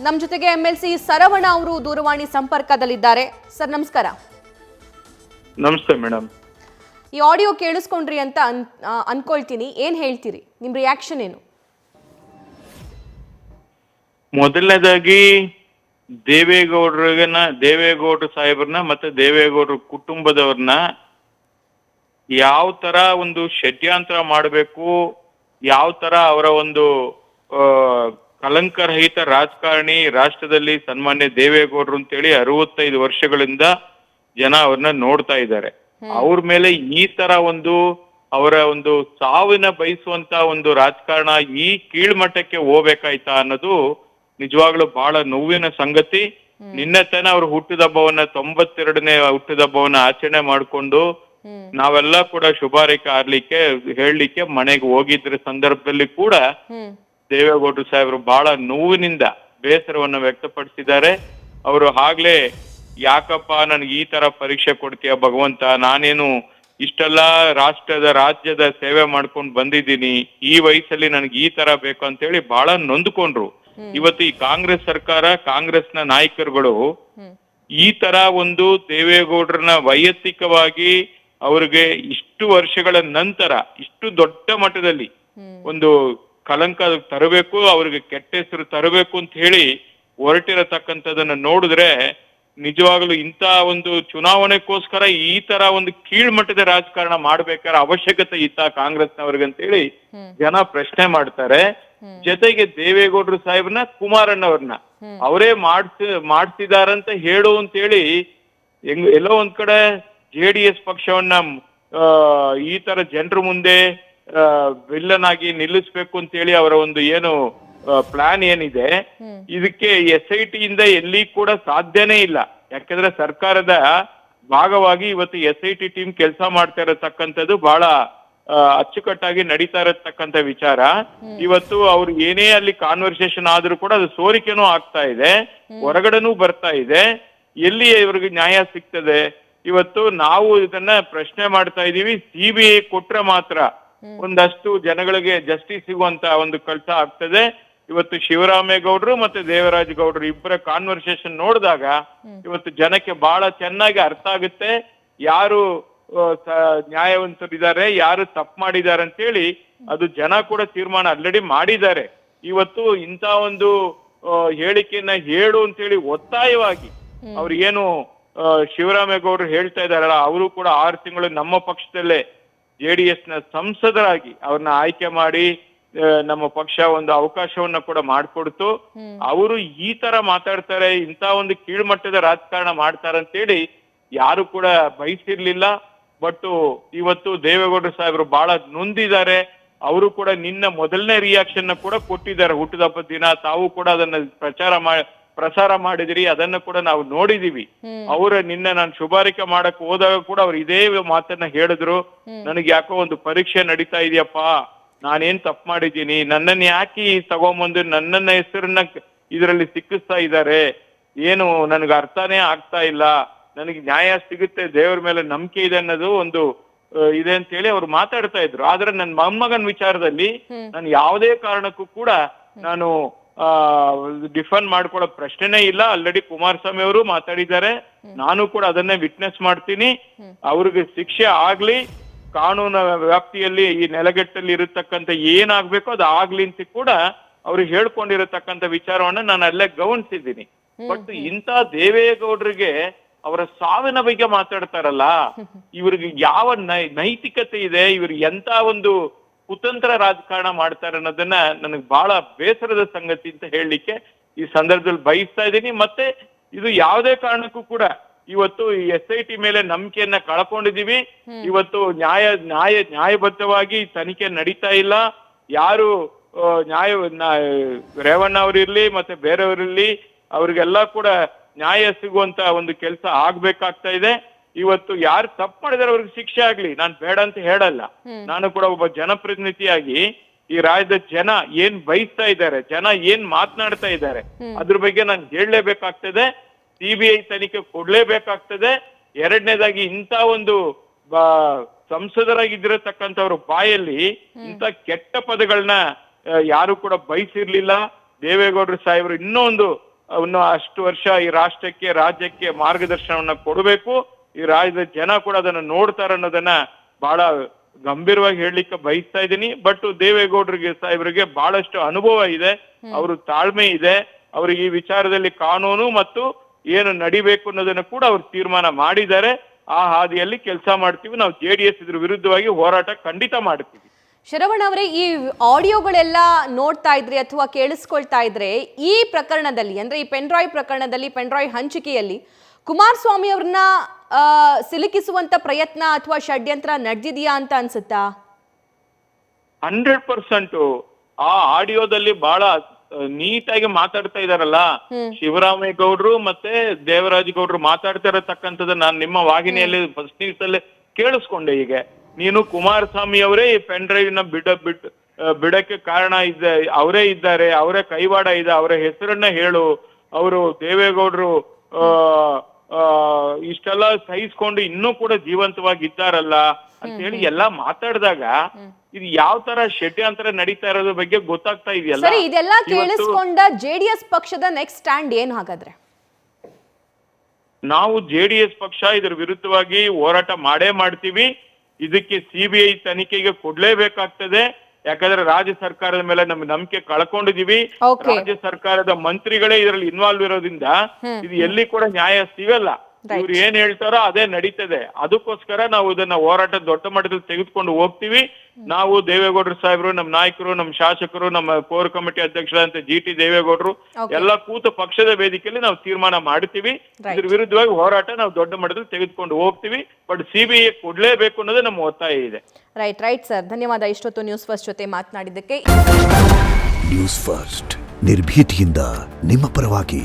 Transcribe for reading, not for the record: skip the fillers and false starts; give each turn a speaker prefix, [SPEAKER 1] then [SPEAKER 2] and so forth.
[SPEAKER 1] ನಮ್ಮ ಜೊತೆಗೆ MLC ಸರವಣ ಅವರು ದೂರವಾಣಿ ಸಂಪರ್ಕದಲ್ಲಿದ್ದಾರೆ. ಸರ್ ನಮಸ್ಕಾರ.
[SPEAKER 2] ನಮಸ್ತೆ ಮೇಡಮ್.
[SPEAKER 1] ಈ ಆಡಿಯೋ ಕೇಳಿಸ್ಕೊಂಡ್ರಿ ಅಂತ ಅನ್ಕೊಳ್ತೀನಿ. ಏನ್ ಹೇಳ್ತೀರಿ? ನಿಮ್ಮ ರಿಯಾಕ್ಷನ್ ಏನು?
[SPEAKER 2] ಮೊದಲನೇದಾಗಿ ದೇವೇಗೌಡರು ಸಾಹೇಬ್ರನ್ನ ಮತ್ತೆ ದೇವೇಗೌಡರ ಕುಟುಂಬದವ್ರನ್ನ ಯಾವ ತರ ಒಂದು ಷಡ್ಯಂತ್ರ ಮಾಡಬೇಕು, ಯಾವ ತರ ಅವರ ಒಂದು ಕಲಂಕರಹಿತ ರಾಜಕಾರಣಿ ರಾಷ್ಟ್ರದಲ್ಲಿ ಸನ್ಮಾನ್ಯ ದೇವೇಗೌಡರು ಅಂತೇಳಿ 65 ವರ್ಷಗಳಿಂದ ಜನ ಅವ್ರನ್ನ ನೋಡ್ತಾ ಇದ್ದಾರೆ. ಅವ್ರ ಮೇಲೆ ಈ ತರ ಒಂದು ಅವರ ಒಂದು ಸಾವಿನ ಬಯಸುವಂತ ಒಂದು ರಾಜಕಾರಣ ಈ ಕೀಳ್ಮಟ್ಟಕ್ಕೆ ಹೋಗ್ಬೇಕಾಯ್ತಾ ಅನ್ನೋದು ನಿಜವಾಗ್ಲೂ ಬಹಳ ನೋವಿನ ಸಂಗತಿ. ನಿನ್ನೆ ತಾನೇ ಅವ್ರ ಹುಟ್ಟಿದಬ್ಬವನ್ನ 92ನೇ ಹುಟ್ಟಿದಬ್ಬವನ್ನ ಆಚರಣೆ ಮಾಡ್ಕೊಂಡು ನಾವೆಲ್ಲ ಕೂಡ ಶುಭಾರೈಕೆ ಹೇಳಲಿಕ್ಕೆ ಮನೆಗೆ ಹೋಗಿದ್ರ ಸಂದರ್ಭದಲ್ಲಿ ಕೂಡ ದೇವೇಗೌಡರು ಸಾಹೇಬರು ಬಹಳ ನೋವಿನಿಂದ ಬೇಸರವನ್ನ ವ್ಯಕ್ತಪಡಿಸಿದ್ದಾರೆ. ಅವರು ಆಗ್ಲೇ ಯಾಕಪ್ಪ ನನ್ಗೆ ಈ ತರ ಪರೀಕ್ಷೆ ಕೊಡ್ತೀಯ ಭಗವಂತ, ನಾನೇನು ಇಷ್ಟೆಲ್ಲ ರಾಜ್ಯದ ಸೇವೆ ಮಾಡ್ಕೊಂಡು ಬಂದಿದ್ದೀನಿ, ಈ ವಯಸ್ಸಲ್ಲಿ ನನ್ಗೆ ಈ ತರ ಬೇಕು ಅಂತೇಳಿ ಬಹಳ ನೊಂದ್ಕೊಂಡ್ರು. ಇವತ್ತು ಈ ಕಾಂಗ್ರೆಸ್ ಸರ್ಕಾರ, ಕಾಂಗ್ರೆಸ್ನ ನಾಯಕರುಗಳು ಈ ತರ ಒಂದು ದೇವೇಗೌಡರನ್ನ ವೈಯಕ್ತಿಕವಾಗಿ ಅವ್ರಿಗೆ ಇಷ್ಟು ವರ್ಷಗಳ ನಂತರ ಇಷ್ಟು ದೊಡ್ಡ ಮಟ್ಟದಲ್ಲಿ ಒಂದು ಕಲಂಕ ತರಬೇಕು, ಅವ್ರಿಗೆ ಕೆಟ್ಟ ಹೆಸರು ತರಬೇಕು ಅಂತ ಹೇಳಿ ಹೊರಟಿರತಕ್ಕಂಥದನ್ನ ನೋಡಿದ್ರೆ ನಿಜವಾಗ್ಲೂ ಇಂಥ ಒಂದು ಚುನಾವಣೆಗೋಸ್ಕರ ಈ ತರ ಒಂದು ಕೀಳ್ಮಟ್ಟದ ರಾಜಕಾರಣ ಮಾಡ್ಬೇಕಾದ್ರೆ ಅವಶ್ಯಕತೆ ಇತ್ತ ಕಾಂಗ್ರೆಸ್ನವ್ರಿಗಂತೇಳಿ ಜನ ಪ್ರಶ್ನೆ ಮಾಡ್ತಾರೆ. ಜೊತೆಗೆ ದೇವೇಗೌಡರು ಸಾಹೇಬ್ರನ್ನ ಕುಮಾರಣ್ಣವ್ರನ್ನ ಅವರೇ ಮಾಡ್ತಿದಾರಂತ ಹೇಳು ಅಂತೇಳಿ ಎಲ್ಲೋ ಒಂದ್ ಕಡೆ JDS ಪಕ್ಷವನ್ನ ಈ ತರ ಜನರ ಮುಂದೆ ವಿಲ್ಲನ್ ಆಗಿ ನಿಲ್ಲಿಸ್ಬೇಕು ಅಂತೇಳಿ ಅವರ ಒಂದು ಏನು ಪ್ಲಾನ್ ಏನಿದೆ, ಇದಕ್ಕೆ SIT ಇಂದ ಎಲ್ಲಿ ಕೂಡ ಸಾಧ್ಯನೇ ಇಲ್ಲ. ಯಾಕಂದ್ರೆ ಸರ್ಕಾರದ ಭಾಗವಾಗಿ ಇವತ್ತು SIT ಟೀಮ್ ಕೆಲಸ ಮಾಡ್ತಾ ಇರತಕ್ಕಂಥದ್ದು ಬಹಳ ಅಚ್ಚುಕಟ್ಟಾಗಿ ನಡೀತಾ ಇರತಕ್ಕಂಥ ವಿಚಾರ. ಇವತ್ತು ಅವ್ರು ಏನೇ ಅಲ್ಲಿ ಕಾನ್ವರ್ಸೇಷನ್ ಆದ್ರೂ ಕೂಡ ಅದು ಸೋರಿಕೆನೂ ಆಗ್ತಾ ಇದೆ, ಹೊರಗಡೆನೂ ಬರ್ತಾ ಇದೆ. ಎಲ್ಲಿ ಇವ್ರಿಗೆ ನ್ಯಾಯ ಸಿಗ್ತದೆ? ಇವತ್ತು ನಾವು ಇದನ್ನ ಪ್ರಶ್ನೆ ಮಾಡ್ತಾ ಇದೀವಿ. CBI ಕೊಟ್ರೆ ಮಾತ್ರ ಒಂದಷ್ಟು ಜನಗಳಿಗೆ ಜಸ್ಟಿಸ್ ಸಿಗುವಂತ ಒಂದು ಕೆಲಸ ಆಗ್ತದೆ. ಇವತ್ತು ಶಿವರಾಮೇಗೌಡರು ಮತ್ತೆ ದೇವರಾಜ ಗೌಡರು ಇಬ್ಬರ ಕಾನ್ವರ್ಸೇಷನ್ ನೋಡಿದಾಗ ಇವತ್ತು ಜನಕ್ಕೆ ಬಹಳ ಚೆನ್ನಾಗಿ ಅರ್ಥ ಆಗುತ್ತೆ ಯಾರು ನ್ಯಾಯವಂತರಿದ್ದಾರೆ, ಯಾರು ತಪ್ಪು ಮಾಡಿದ್ದಾರೆ ಅಂತೇಳಿ. ಅದು ಜನ ಕೂಡ ತೀರ್ಮಾನ ಆಲ್ರೆಡಿ ಮಾಡಿದ್ದಾರೆ. ಇವತ್ತು ಇಂಥ ಒಂದು ಹೇಳಿಕೆಯನ್ನ ಹೇಳು ಅಂತೇಳಿ ಒತ್ತಾಯವಾಗಿ ಅವ್ರಿಗೇನು ಶಿವರಾಮೇಗೌಡರು ಹೇಳ್ತಾ ಇದಾರಲ್ಲ, ಅವರು ಕೂಡ 6 ತಿಂಗಳು ನಮ್ಮ ಪಕ್ಷದಲ್ಲೇ JDS ನ ಸಂಸದರಾಗಿ ಅವ್ರನ್ನ ಆಯ್ಕೆ ಮಾಡಿ ನಮ್ಮ ಪಕ್ಷ ಒಂದು ಅವಕಾಶವನ್ನ ಕೂಡ ಮಾಡಿಕೊಡ್ತು. ಅವರು ಈ ತರ ಮಾತಾಡ್ತಾರೆ, ಇಂಥ ಒಂದು ಕೀಳ್ಮಟ್ಟದ ರಾಜಕಾರಣ ಮಾಡ್ತಾರಂತೇಳಿ ಯಾರು ಕೂಡ ಬಯಸಿರ್ಲಿಲ್ಲ. ಬಟ್ ಇವತ್ತು ದೇವೇಗೌಡರು ಸಾಹೇಬರು ಬಹಳ ನೊಂದಿದ್ದಾರೆ. ಅವರು ಕೂಡ ನಿನ್ನ ಮೊದಲನೇ ರಿಯಾಕ್ಷನ್ ಕೂಡ ಕೊಟ್ಟಿದ್ದಾರೆ. ಹುಟ್ಟಿದಬ್ಬ ದಿನ ತಾವು ಕೂಡ ಅದನ್ನ ಪ್ರಸಾರ ಮಾಡಿದಿರಿ, ಅದನ್ನ ಕೂಡ ನಾವು ನೋಡಿದೀವಿ. ನಿನ್ನ ನಾನು ಶುಭಾರೈಕೆ ಮಾಡಕ್ ಹೋದಾಗ ಕೂಡ ಅವ್ರು ಇದೇ ಮಾತನ್ನ ಹೇಳಿದ್ರು, ನನಗೆ ಯಾಕೋ ಒಂದು ಪರೀಕ್ಷೆ ನಡೀತಾ ಇದೆಯಪ್ಪ, ನಾನೇನ್ ತಪ್ಪು ಮಾಡಿದ್ದೀನಿ, ನನ್ನನ್ನ ಯಾಕೆ ತಗೊಂಬಂದು ನನ್ನನ್ನ ಹೆಸರನ್ನ ಇದರಲ್ಲಿ ಸಿಕ್ಕಿಸ್ತಾ ಇದ್ದಾರೆ, ಏನು ನನ್ಗೆ ಅರ್ಥನೇ ಆಗ್ತಾ ಇಲ್ಲ, ನನಗೆ ನ್ಯಾಯ ಸಿಗುತ್ತೆ, ದೇವ್ರ ಮೇಲೆ ನಂಬಿಕೆ ಇದೆ ಅನ್ನೋದು ಒಂದು ಇದೆ ಅಂತ ಹೇಳಿ ಅವ್ರು ಮಾತಾಡ್ತಾ ಇದ್ರು. ಆದ್ರೆ ನನ್ನ ಮೊಮ್ಮಗನ ವಿಚಾರದಲ್ಲಿ ನಾನು ಯಾವುದೇ ಕಾರಣಕ್ಕೂ ಕೂಡ ನಾನು ಡಿಫೆಂಡ್ ಮಾಡ್ಕೊಳ್ಳೋ ಪ್ರಶ್ನೆನೇ ಇಲ್ಲ. ಆಲ್ರೆಡಿ ಕುಮಾರಸ್ವಾಮಿ ಅವರು ಮಾತಾಡಿದ್ದಾರೆ, ನಾನು ಕೂಡ ಅದನ್ನೇ ವಿಟ್ನೆಸ್ ಮಾಡ್ತೀನಿ. ಅವ್ರಿಗೆ ಶಿಕ್ಷೆ ಆಗ್ಲಿ, ಕಾನೂನು ವ್ಯಾಪ್ತಿಯಲ್ಲಿ ಈ ನೆಲಗಟ್ಟಲ್ಲಿ ಇರತಕ್ಕಂಥ ಏನಾಗ್ಬೇಕೋ ಅದು ಆಗ್ಲಿ ಅಂತ ಕೂಡ ಅವ್ರು ಹೇಳ್ಕೊಂಡಿರತಕ್ಕಂಥ ವಿಚಾರವನ್ನ ನಾನು ಅಲ್ಲೇ ಗಮನಿಸಿದ್ದೀನಿ. ಬಟ್ ಇಂಥ ದೇವೇಗೌಡರಿಗೆ ಅವರ ಸಾವಿನ ಬಗ್ಗೆ ಮಾತಾಡ್ತಾರಲ್ಲ, ಇವ್ರಿಗೆ ಯಾವ ನೈತಿಕತೆ ಇದೆ, ಇವ್ರು ಎಂತ ಒಂದು ಕುತಂತ್ರ ರಾಜಕಾರಣ ಮಾಡ್ತಾರೆ ಅನ್ನೋದನ್ನ ನನಗೆ ಬಹಳ ಬೇಸರದ ಸಂಗತಿ ಅಂತ ಹೇಳಲಿಕ್ಕೆ ಈ ಸಂದರ್ಭದಲ್ಲಿ ಬಯಸ್ತಾ ಇದ್ದೀನಿ. ಮತ್ತೆ ಇದು ಯಾವುದೇ ಕಾರಣಕ್ಕೂ ಕೂಡ ಇವತ್ತು ಈ SIT ಮೇಲೆ ನಂಬಿಕೆಯನ್ನ ಕಳ್ಕೊಂಡಿದೀವಿ. ಇವತ್ತು ನ್ಯಾಯಬದ್ಧವಾಗಿ ತನಿಖೆ ನಡೀತಾ ಇಲ್ಲ. ಯಾರು ರೇವಣ್ಣ ಅವರಿರ್ಲಿ ಮತ್ತೆ ಬೇರೆಯವರಿರ್ಲಿ ಅವ್ರಿಗೆಲ್ಲ ಕೂಡ ನ್ಯಾಯ ಸಿಗುವಂತ ಒಂದು ಕೆಲಸ ಆಗ್ಬೇಕಾಗ್ತಾ ಇದೆ. ಇವತ್ತು ಯಾರು ತಪ್ಪು ಮಾಡಿದಾರೆ ಅವ್ರಿಗೆ ಶಿಕ್ಷೆ ಆಗ್ಲಿ, ನಾನು ಬೇಡ ಅಂತ ಹೇಳಲ್ಲ. ನಾನು ಕೂಡ ಒಬ್ಬ ಜನಪ್ರತಿನಿಧಿಯಾಗಿ ಈ ರಾಜ್ಯದ ಜನ ಏನ್ ಬಯಸ್ತಾ ಇದ್ದಾರೆ, ಜನ ಏನ್ ಮಾತನಾಡ್ತಾ ಇದ್ದಾರೆ ಅದ್ರ ಬಗ್ಗೆ ನಾನು ಹೇಳಲೇಬೇಕಾಗ್ತದೆ. CBI ತನಿಖೆ ಕೊಡ್ಲೇಬೇಕಾಗ್ತದೆ. ಎರಡನೇದಾಗಿ ಇಂಥ ಒಂದು ಸಂಸದರಾಗಿದ್ದಿರತಕ್ಕಂಥವ್ರ ಬಾಯಲ್ಲಿ ಇಂಥ ಕೆಟ್ಟ ಪದಗಳನ್ನ ಯಾರು ಕೂಡ ಬಯಸಿರ್ಲಿಲ್ಲ. ದೇವೇಗೌಡರು ಸಾಹೇಬರು ಇನ್ನೂ ಒಂದು ಅವನು ಅಷ್ಟು ವರ್ಷ ಈ ರಾಷ್ಟ್ರಕ್ಕೆ ರಾಜ್ಯಕ್ಕೆ ಮಾರ್ಗದರ್ಶನವನ್ನ ಕೊಡಬೇಕು. ಈ ರಾಜ್ಯದ ಜನ ಕೂಡ ಅದನ್ನ ನೋಡ್ತಾರೆ ಅನ್ನೋದನ್ನ ಬಹಳ ಗಂಭೀರವಾಗಿ ಹೇಳಲಿಕ್ಕೆ ಬಯಸ್ತಾ ಇದ್ದೀನಿ. ಬಟ್ ದೇವೇಗೌಡರಿಗೆ ಸಾಹೇಬರಿಗೆ ಬಹಳಷ್ಟು ಅನುಭವ ಇದೆ, ಅವರು ತಾಳ್ಮೆ ಇದೆ, ಅವ್ರಿಗೆ ಈ ವಿಚಾರದಲ್ಲಿ ಕಾನೂನು ಮತ್ತು ಏನು ನಡಿಬೇಕು ಅನ್ನೋದನ್ನ ಕೂಡ ಅವ್ರು ತೀರ್ಮಾನ ಮಾಡಿದ್ದಾರೆ. ಆ ಹಾದಿಯಲ್ಲಿ ಕೆಲಸ ಮಾಡ್ತೀವಿ. ನಾವು JDS ಇದ್ರ ವಿರುದ್ಧವಾಗಿ ಹೋರಾಟ ಖಂಡಿತ ಮಾಡ್ತೀವಿ.
[SPEAKER 1] ಶರವಣ ಅವರೇ, ಈ ಆಡಿಯೋಗಳೆಲ್ಲ ನೋಡ್ತಾ ಇದ್ರಿ ಅಥವಾ ಕೇಳಿಸ್ಕೊಳ್ತಾ ಇದ್ರೆ ಈ ಪ್ರಕರಣದಲ್ಲಿ ಅಂದ್ರೆ ಈ ಪೆನ್ಡ್ರೈವ್ ಪ್ರಕರಣದಲ್ಲಿ, ಪೆನ್ಡ್ರೈವ್ ಹಂಚಿಕೆಯಲ್ಲಿ ಕುಮಾರಸ್ವಾಮಿ ಅವ್ರನ್ನ ಸಿಲುಕಿಸುವಂತ ಪ್ರಯತ್ನ ಅಥವಾ ಷಡ್ಯಂತ್ರ ನಡೆದಿದೆಯಾ ಅಂತ ಅನ್ಸುತ್ತಾ?
[SPEAKER 2] 100% ಆ ಆಡಿಯೋದಲ್ಲಿ ಬಹಳ ನೀಟಾಗಿ ಮಾತಾಡ್ತಾ ಇದಾರಲ್ಲ ಶಿವರಾಮೇಗೌಡರು ಮತ್ತೆ ದೇವರಾಜ್ ಗೌಡ್ರು ಮಾತಾಡ್ತಾ ಇರತಕ್ಕಂಥದ್ದು ನಾನು ನಿಮ್ಮ ವಾಹಿನಿಯಲ್ಲಿ ಫಸ್ಟ್ ನ್ಯೂಸ್ ಅಲ್ಲಿ ಕೇಳಿಸ್ಕೊಂಡೆ. ಈಗ ನೀನು ಕುಮಾರಸ್ವಾಮಿ ಅವರೇ ಈ ಪೆನ್ ಡ್ರೈವ್ ನ ಬಿಡಕ್ಕೆ ಕಾರಣ ಅವರೇ ಇದ್ದಾರೆ, ಅವರೇ ಕೈವಾಡ ಇದೆ, ಅವರ ಹೆಸರನ್ನ ಹೇಳು, ಅವರು ದೇವೇಗೌಡರು ಇಷ್ಟೆಲ್ಲ ಸಹಿಸ್ಕೊಂಡು ಇನ್ನೂ ಕೂಡ ಜೀವಂತವಾಗಿ ಇದ್ದಾರಲ್ಲ ಅಂತ ಹೇಳಿ ಎಲ್ಲಾ ಮಾತಾಡಿದಾಗ ಇದು ಯಾವ ತರ ಷಡ್ಯಂತ್ರ ನಡೀತಾ ಇರೋದ್ರ ಬಗ್ಗೆ ಗೊತ್ತಾಗ್ತಾ ಇದೆಯಲ್ಲ.
[SPEAKER 1] ಸರಿ, ಇದೆಲ್ಲ ಕೇಳಿಸ್ಕೊಂಡ JDS ಪಕ್ಷದ ನೆಕ್ಸ್ಟ್ ಸ್ಟ್ಯಾಂಡ್ ಏನು ಹಾಗಾದ್ರೆ?
[SPEAKER 2] ನಾವು JDS ಪಕ್ಷ ಇದ್ರ ವಿರುದ್ಧವಾಗಿ ಹೋರಾಟ ಮಾಡೇ ಮಾಡ್ತೀವಿ. ಇದಕ್ಕೆ CBI ತನಿಖೆಗೆ ಕೊಡ್ಲೇಬೇಕಾಗ್ತದೆ. ಯಾಕಂದ್ರೆ ರಾಜ್ಯ ಸರ್ಕಾರದ ಮೇಲೆ ನಮ್ಗೆ ನಂಬಿಕೆ ಕಳ್ಕೊಂಡಿದೀವಿ. ರಾಜ್ಯ ಸರ್ಕಾರದ ಮಂತ್ರಿಗಳೇ ಇದರಲ್ಲಿ ಇನ್ವಾಲ್ವ್ ಇರೋದ್ರಿಂದ ಇದು ಎಲ್ಲಿ ಕೂಡ ನ್ಯಾಯ ಸಿಗಲ್ಲ. ಇವ್ರು ಏನ್ ಹೇಳ್ತಾರೋ ಅದೇ ನಡೀತದೆ. ಅದಕ್ಕೋಸ್ಕರ ನಾವು ಇದನ್ನ ಹೋರಾಟ ದೊಡ್ಡ ಮಟ್ಟದಲ್ಲಿ ತೆಗೆದುಕೊಂಡು ಹೋಗ್ತೀವಿ. ನಾವು ದೇವೇಗೌಡರು ಸಾಹೇಬರು, ನಮ್ಮ ನಾಯಕರು, ನಮ್ಮ ಶಾಸಕರು, ನಮ್ಮ ಕೋರ್ ಕಮಿಟಿ ಅಧ್ಯಕ್ಷರಾದಂತ GT ದೇವೇಗೌಡರು ಎಲ್ಲ ಕೂತು ಪಕ್ಷದ ವೇದಿಕೆಯಲ್ಲಿ ನಾವು ತೀರ್ಮಾನ ಮಾಡ್ತೀವಿ. ಇದ್ರ ವಿರುದ್ಧವಾಗಿ ಹೋರಾಟ ನಾವು ದೊಡ್ಡ ಮಟ್ಟದಲ್ಲಿ ತೆಗೆದುಕೊಂಡು ಹೋಗ್ತೀವಿ. ಬಟ್ CBI ಕೊಡ್ಲೇಬೇಕು ಅನ್ನೋದೇ ನಮ್ಮ ಒತ್ತಾಯ ಇದೆ.
[SPEAKER 1] ರೈಟ್ ಸರ್, ಧನ್ಯವಾದ ಇಷ್ಟೊತ್ತು ನ್ಯೂಸ್ ಫಸ್ಟ್ ಜೊತೆ ಮಾತನಾಡಿದ್ದಕ್ಕೆ.
[SPEAKER 3] ನ್ಯೂಸ್ ಫಸ್ಟ್ ನಿರ್ಭೀತಿಯಿಂದ ನಿಮ್ಮ ಪರವಾಗಿ.